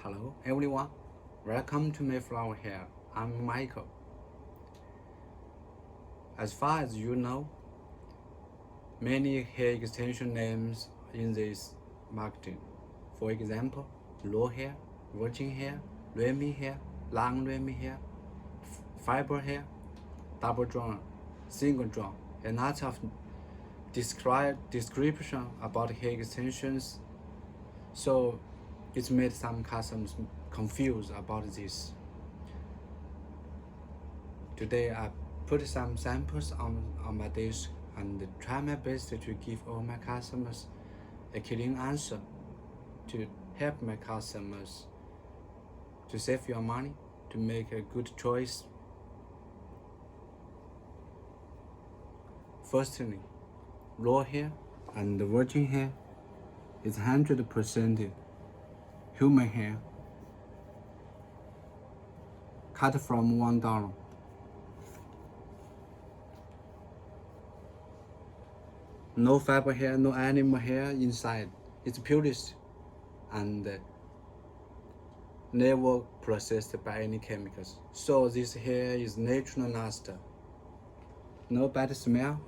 Hello everyone, welcome to Mayflowerhair. I'm Michael. As far as you know, many hair extension names in this marketing. For example, raw hair, virgin hair, Remy hair, long Remy hair, fiber hair, double drawn, single drawn, and lots of description about hair extensions. So it's made some customers confused about this. Today I put some samples on my desk and try my best to give all my customers a clean answer to help my customers to save your money, to make a good choice. Firstly, raw hair and virgin hair is 100% human hair cut from $1. No fiber hair, no animal hair inside. It's purest and never processed by any chemicals. So this hair is natural luster. No bad smell.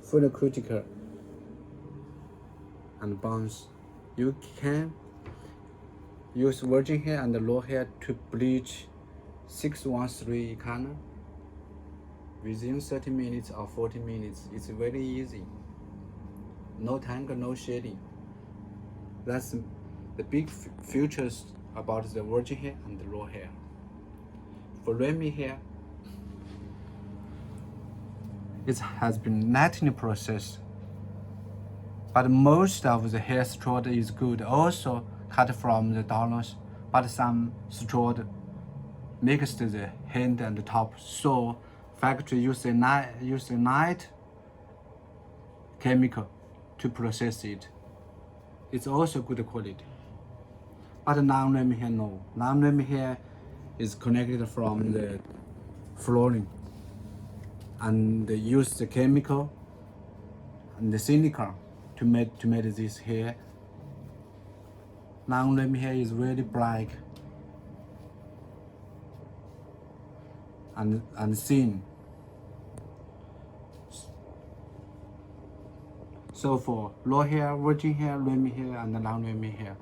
Full cuticle and bounce. You can use virgin hair and raw hair to bleach 613 color within 30 minutes or 40 minutes. It's very easy. No tangle, no shading. That's the big features about the virgin hair and the raw hair. For Remy hair, it has been naturally processed, but most of the hair strand is good, also cut from the dollars, but some strand mixed the hand and the top, so factory use a night chemical to process it. It's also good quality. But non-Remy hair, no. Non-Remy hair is connected from the flooring and they use the chemical and the silicone to make this hair. Non-Remy hair is very black and thin. So for raw hair, virgin hair, Remy hair, and non-Remy hair,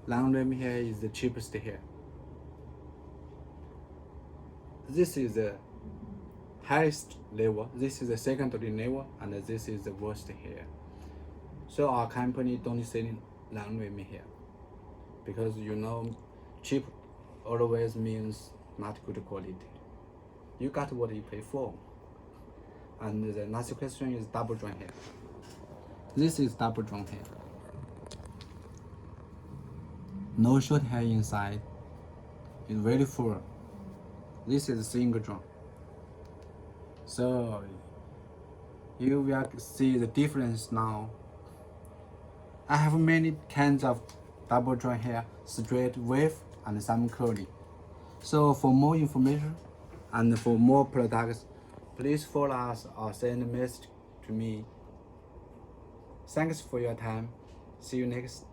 non-Remy hair is the cheapest hair. This is the highest level, this is the secondary level, and this is the worst hair. So our company don't sell non-Remy hair because cheap always means not good quality. You got what you pay for. And the next question is double drawn hair. This is double drawn hair. No short hair inside. It's very full. This is single drawn. So you will see the difference now. I have many kinds of double drawn hair, straight, wave, and some curly. So for more information and for more products, please follow us or send a message to me. Thanks for your time. See you next